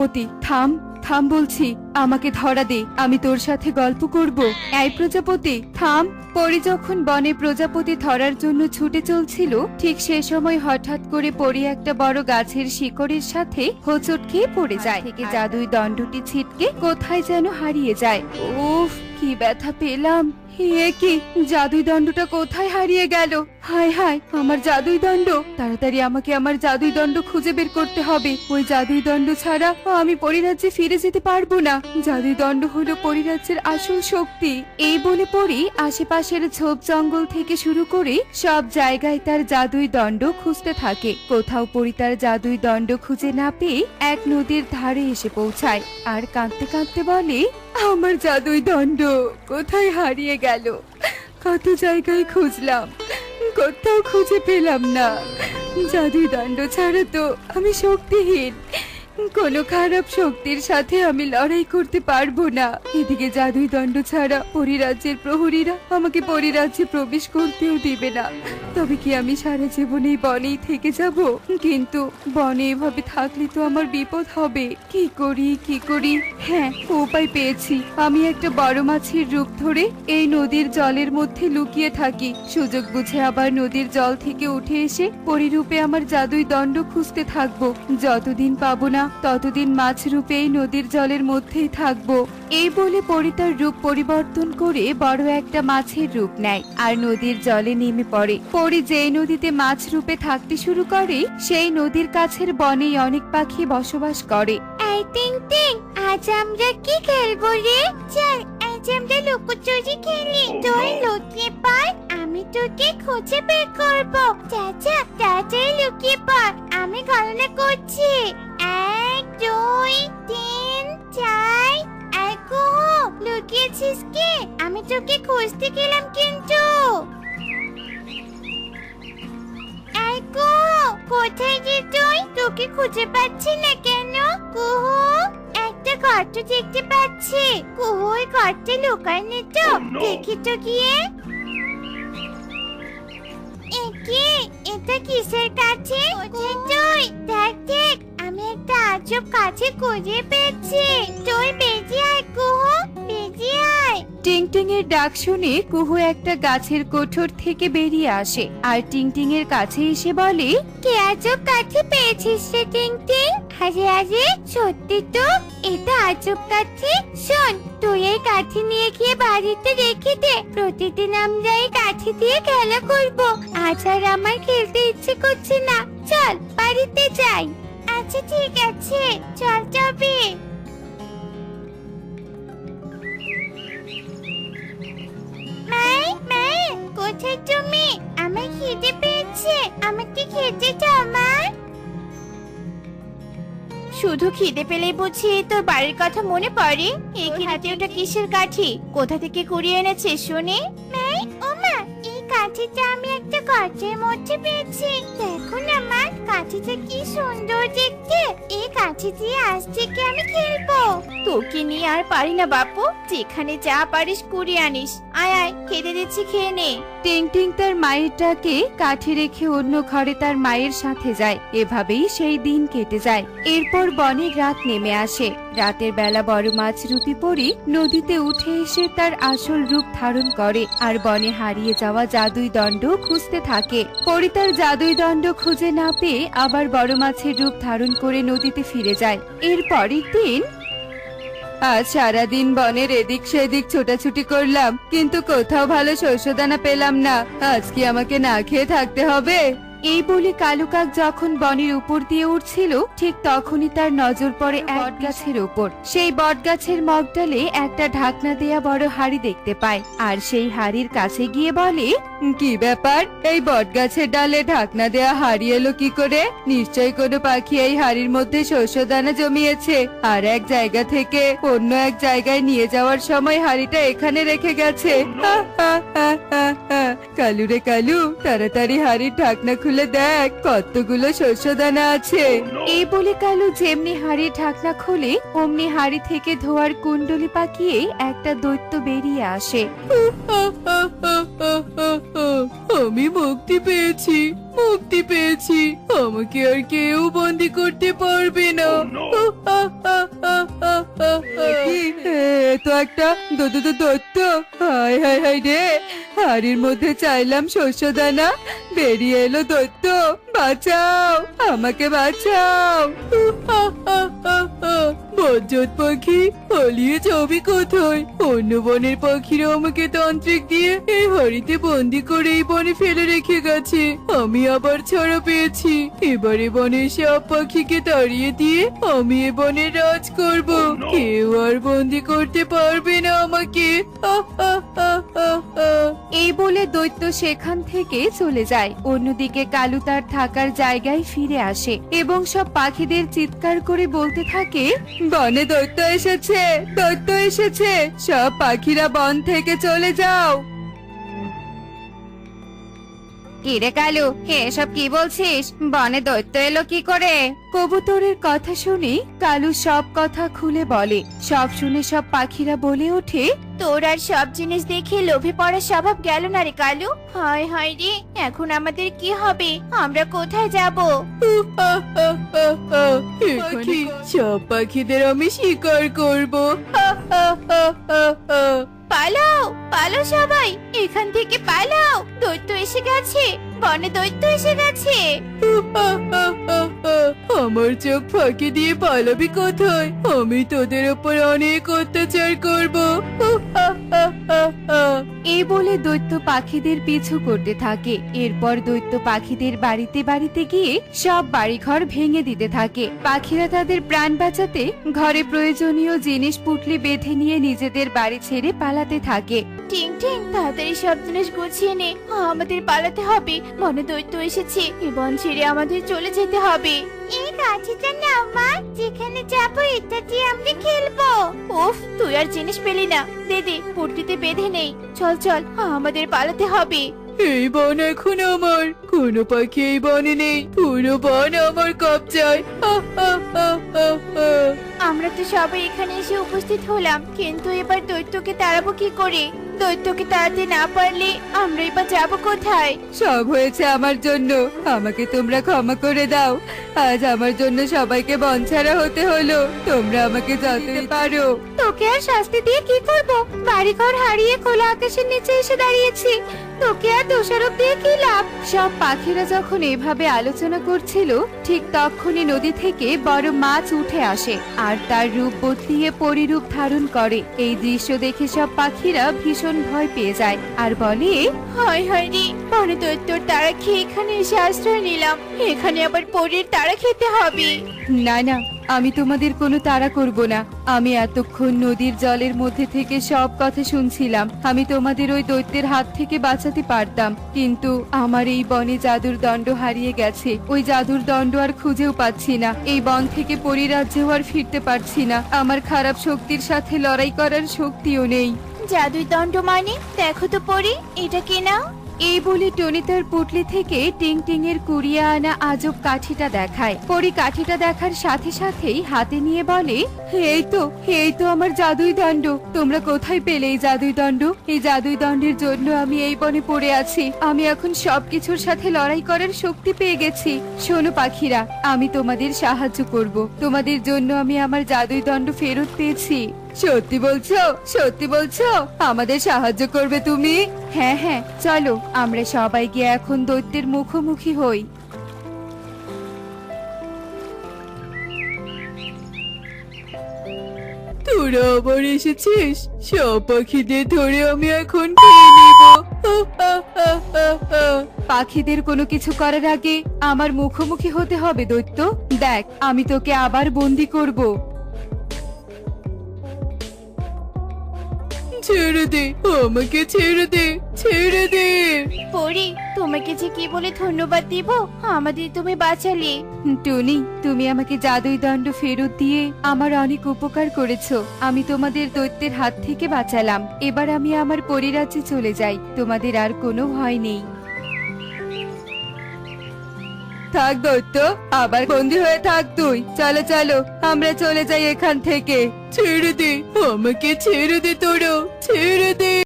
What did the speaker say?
অতি থাম থাম বলছি, আমাকে ধরা দে, আমি তোর সাথে গল্প করব। এই প্রজাপতি থাম। পরি যখন বনে প্রজাপতি ধরার জন্য ছুটে চলছিল, ঠিক সে সময় হঠাৎ করে পরি একটা বড় গাছের শিকড়ের সাথে হোঁচট খেয়ে পড়ে যায়। থেকে জাদুই দণ্ডটি ছিটকে কোথায় যেন হারিয়ে যায়। উফ, কি ব্যথা পেলাম। এ কি, জাদুই দণ্ডটা কোথায় হারিয়ে গেল? হায় হায়, আমার জাদুই দণ্ড! তাড়াতাড়ি আমাকে আমার জাদুই দণ্ড খুঁজে বের করতে হবে। ওই জাদুই দণ্ড ছাড়া আমি পরিরাজ্যে ফিরে যেতে পারবো না। জাদুই দণ্ড হলো পরিরাজ্যের আসল শক্তি। এই বলে পরি আশেপাশের ঝোপ জঙ্গল থেকে শুরু করে সব জায়গায় তার জাদুই দণ্ড খুঁজতে থাকে। কোথাও পরি তার জাদুই দণ্ড খুঁজে না পেয়ে এক নদীর ধারে এসে পৌঁছায় আর কাঁদতে কাঁদতে বলে, আমার জাদুই দণ্ড কোথায় হারিয়ে গেল? কত জায়গায় খুঁজলাম, কোথাও খুঁজে পেলাম না। জাদুই দণ্ড ছাড়া তো আমি শক্তিহীন। কোনো খারাপ শক্তির সাথে আমি লড়াই করতে পারবো না। এদিকে জাদুই দণ্ড ছাড়া পরিরাজ্যের প্রহরীরা আমাকে পরিরাজ্যে প্রবেশ করতেও দিবে না। তবে কি আমি সারা জীবন এই বনেই থেকে যাব? কিন্তু বনে এভাবে থাকলে তো আমার বিপদ হবে। কি করি কি করি? হ্যাঁ, উপায় পেয়েছি। আমি একটা বড় মাছের রূপ ধরে এই নদীর জলের মধ্যে লুকিয়ে থাকি। সুযোগ বুঝে আবার নদীর জল থেকে উঠে এসে পরিরূপে আমার জাদুই দণ্ড খুঁজতে থাকবো। যতদিন পাবো না ততদিন মাছ রূপে এই নদীর জলের মধ্যেই থাকবো। এই বলে পরি তার রূপ পরিবর্তন করে বড় একটা মাছের রূপ নেয় আর নদীর জলে নেমে পড়ে। পরি যেই নদীতে মাছ রূপে থাকতে শুরু করে, সেই নদীর কাছের বনেই অনেক পাখি বসবাস করে। এই টিং টিং, আজ আমরা কি খেলবো রে? চল আজ আমরা লুকোচুরি খেলি। তুই লুকিয়ে পড়, আমি তোকে খুঁজে বের করবো। চাচা তাড়াতাড়ি লুকিয়ে পড়, আমি গণনা করছি। 1 2 3 4। এই কুহু, লুকিয়েছিস কি? আমি তোকে খুঁজতে গেলাম কিন্তু। এই কুহু, কোথায় যে তুই? তোকে খুঁজে পাচ্ছি না কেন? কুহু, একটা গর্ত দেখতে পাচ্ছি। কুহু, ওই গর্তে লুকায়নি তো? দেখি তো গিয়ে। একি, এটা কিসের কাছে? কোথায় তুই? দেখ দেখ, আমি একটা আজব কাছে খুঁজে পেয়েছি। তুই বেরিয়ে আয় কুহু, বেরিয়ে আয়। টিং টিং এর ডাক শুনে কুহু একটা গাছের কোঠর থেকে বেরিয়ে আসে আর টিং টিং এর কাছে এসে বলে, কি আজব কাঠি পেয়েছিস রে টিং টিং? আরে আরে, সত্যি তো, এটা আজব কাঠি। শোন, তুই এই কাঠি নিয়ে গিয়ে বাড়িতে রেখে দে। প্রতিদিন আমরা এই কাঠি দিয়ে খেলা করবো। আজ আর আমার খেলতে ইচ্ছে করছে না। চল বাড়িতে যাই। আচ্ছা ঠিক আছে, চল যাবে। মাই মাই, কোথায় তুমি? আমার খিদে পেয়েছে, আমাকে খেতে দাও মা। শুধু খিদে পেলেই বুঝি তোর বাড়ির কথা মনে পড়ে? এই হাতে ওটা কিসের কাঠি? কোথা থেকে কুড়িয়ে এনেছিস শুনি? মাই, ও মা, এই কাঠিটা আমি একটা গর্তের মধ্যে পেয়েছি। দেখো না মা, কাঠিটা কি সুন্দর দেখতে। এই কাঠি দিয়ে আজ থেকে আমি খেলবো। তোকে নিয়ে আর পারি না বাপু, যেখানে যা পারিস কুড়িয়ে আনিস। আয় আয়, খেতে দিচ্ছি, খেয়ে নে। টিং টিং তার মায়েরটাকে কাঠি রেখে অন্য ঘরে তার মায়ের সাথে যায়। এভাবেই সেই দিন কেটে যায়। এরপর বনের রাত নেমে আসে। রাতের বেলা বড় মাছ রূপী পরি নদীতে উঠে এসে তার আসল রূপ ধারণ করে আর বনে হারিয়ে যাওয়া জাদুই দণ্ড খুঁজতে থাকে। পরি তার জাদুই দণ্ড খুঁজে না পেয়ে আবার বড় মাছের রূপ ধারণ করে নদীতে ফিরে যায়। এর পরের দিন আজ সারাদিন বনের এদিক সেদিক ছোটাছুটি করলাম, কিন্তু কোথাও ভালো শস্যদানা পেলাম না। আজ কি আমাকে না খেয়ে থাকতে হবে? এই বলে কালু কাক যখন বনের উপর দিয়ে উঠছিল, ঠিক তখনই তার নজর পড়ে এক বটগাছের উপর। সেই বটগাছের মগডালে একটা ঢাকনা দেয়া বড় হাড়ি দেখতে পায় আর সেই হাড়ির কাছে গিয়ে বলে, কি ব্যাপার? এই বটগাছের ডালে ঢাকনা দেয়া হাড়ি এলো কি করে? নিশ্চয়ই কোনো পাখি এই হাড়ির মধ্যে শস্যদানা জমিয়েছে আর এক জায়গা থেকে অন্য এক জায়গায় নিয়ে যাওয়ার সময় হাড়িটা এখানে রেখে গেছে। কালু রে কালু, তাড়াতাড়ি হাড়ির ঢাকনা খুলে দেখ কতগুলো শস্য দানা আছে। এই বলে কালু যেমনি হাড়ির ঢাকনা খোলে অমনি হাড়ি থেকে ধোয়ার কুণ্ডলি পাকিয়ে একটা দৈত্য বেরিয়ে আসে। আমি মুক্তি পেয়েছি, মুক্তি পেয়েছি, আমাকে আর কেউ বন্দি করতে পারবে না। তো একটা দৈত্য, হায় হায় হায় রে, হাড়ির মধ্যে চাইলাম শস্য দানা, বেরিয়ে এলো দৈত্য, বাঁচাও, আমাকে বাঁচাও। বজ্জত পাখি, পালিয়ে যাবি কোথায়? অন্য বনের পাখিরা আমাকে তান্ত্রিক দিয়ে এই হাড়িতে বন্দি করে এই বনে ফেলে রেখে গেছে। আমি আবার ছাড়া পেয়েছি, এবারে বনের সব পাখিকে তাড়িয়ে দিয়ে আমি এ বনের রাজ করব, কেউ আর বন্দি করতে পারবে না আমাকে। এই বলে দৈত্য সেখান থেকে চলে যায়। অন্যদিকে কালু তার থাকার জায়গায় ফিরে আসে এবং সব পাখিদের চিৎকার করে বলতে থাকে, বনে দৈত্য এসেছে, দৈত্য এসেছে, সব পাখিরা বন থেকে চলে যাও। কিরে কালু, এসব কি বলছিস? বনে দৈত্য এলো কি করে? কবুতরের কথা শুনে কালু সব কথা খুলে বলে। সব শুনে সব পাখিরা বলে ওঠে, তোর আর সব জিনিস দেখে লোভে পড়ার স্বভাব গেল না রে কালু। হায় হায় রে, এখন আমাদের কি হবে? আমরা কোথায় যাব? পাখি, সব পাখিদের আমি শিকার করব। পালাও, পালাও সবাই, এখান থেকে পালাও, দৈত্য এসে গেছে, বনে দৈত্য এসে গেছে। আমার চোখ ফাঁকি দিয়ে পালাবি কোথায়? আমি তোদের উপর অনেক অত্যাচার করব। এই বলে দৈত্য পাখিদের পিছু করতে থাকে। এরপর দৈত্য পাখিদের বাড়িতে বাড়িতে গিয়ে সব বাড়িঘর ভেঙে দিতে থাকে। পাখিরা তাদের প্রাণ বাঁচাতে ঘরে প্রয়োজনীয় জিনিস পুটলি বেঁধে নিয়ে নিজেদের বাড়ি ছেড়ে পালাতে থাকে। টিং টিং, তাড়াতাড়ি সব জিনিস গুছিয়ে নে, আমাদের পালাতে হবে, বনে দৈত্য এসেছে, এই বন ছেড়ে আমাদের চলে যেতে হবে। এই গাছটা নাও মা, যেখানে যাবো এটা দিয়ে আমরা খেলবো। উফ, তুই আর জিনিস পেলি না, দে দে, পুটলিতে বেঁধে নেই, চল চল, আমাদের পালাতে হবে। এই বন এখন আমার, কোনো পাখি এই বনে নেই, পুরো বন আমার কবজায়। আমরা তো সবাই এখানে এসে উপস্থিত হলাম, কিন্তু এবার দৈত্যকে তাড়াবো কি করে? দৈত্যকে তাড়াতে না পারলে আমরা এবার যাবো কোথায়? সব হয়েছে আমার জন্য, আমাকে তোমরা ক্ষমা করে দাও। আজ আমার জন্য সবাইকে বনছাড়া হতে হলো, তোমরা আমাকে যতই পারো। তোকে আর শাস্তি দিয়ে কি করব? বাড়িঘর হারিয়ে খোলা আকাশের নিচে এসে দাঁড়িয়েছি, তোকে আর দোষারোপ দিয়ে কি লাভ? সব পাখিরা যখন এভাবে আলোচনা করছিল, ঠিক তখনই নদী থেকে বড় মাছ উঠে আসে আর তার রূপ বদলিয়ে পরিরূপ ধারণ করে। এই দৃশ্য দেখে সব পাখিরা ভীষণ ভয় পেয়ে যায় আর বলে, হায় হায় রে, বনে দৈত্যর তারা খেয়ে এখানে এসে আশ্রয় নিলাম, এখানে আবার পরীর তারা খেতে হবে। না না, আমি তোমাদের কোনো তাড়া করব না। আমি এতক্ষণ নদীর জলের মধ্যে থেকে সব কথা শুনছিলাম। আমি তোমাদের ওই দৈত্যের হাত থেকে বাঁচাতে পারতাম, কিন্তু আমার এই বনে জাদুর দণ্ড হারিয়ে গেছে। ওই জাদুর দণ্ড আর খুঁজেও পাচ্ছি না। এই বন থেকে পরিরাজ্যেও আর ফিরতে পারছি না। আমার খারাপ শক্তির সাথে লড়াই করার শক্তিও নেই। জাদুই দণ্ড মানে? দেখো তো পরি, এটা কি নাও? এই বলে টনি তার পুটলি থেকে টিং টিং এর কুড়িয়ে আনা আজব কাঠিটা দেখায়। পরি কাঠিটা দেখার সাথে সাথেই হাতে নিয়ে বলে, এই তো আমার জাদুই দণ্ড। তোমরা কোথায় পেলে এই জাদুই দণ্ড? এই জাদুই দণ্ডের জন্য আমি এই বনে পড়ে আছি। আমি এখন সবকিছুর সাথে লড়াই করার শক্তি পেয়ে গেছি। শোনো পাখিরা, আমি তোমাদের সাহায্য করব। তোমাদের জন্য আমি আমার জাদুই দণ্ড ফেরত পেয়েছি। সত্যি বলছো? সত্যি বলছো? আমাদের সাহায্য করবে তুমি? হ্যাঁ হ্যাঁ, চলো আমরা সবাই গিয়ে এখন দৈত্যের মুখোমুখি হই। তোরা আবার এসেছিস? সব পাখিদের ধরে আমি এখন খেয়ে নিব। পাখিদের কোনো কিছু করার আগে আমার মুখোমুখি হতে হবে দৈত্য। দেখ, আমি তোকে আবার বন্দি করব। ছেড়ে দে, আমাকে ছেড়ে দে, ছেড়ে দে। পরি, তোমাকে যে কি বলে ধন্যবাদ দিব, আমাদের তুমি বাঁচালে। টুনি, তুমি আমাকে জাদুই দণ্ড ফেরত দিয়ে আমার অনেক উপকার করেছো। আমি তোমাদের দৈত্যের হাত থেকে বাঁচালাম। এবার আমি আমার পরিরাজ্যে চলে যাই, তোমাদের আর কোনো ভয় নেই। থাক দৈত্য, আবার বন্দি হয়ে থাক তুই। চলো চলো, আমরা চলে যাই এখান থেকে। ছেড়ে দে, আমাকে ছেড়ে দে, তোরা ছেড়ে দে।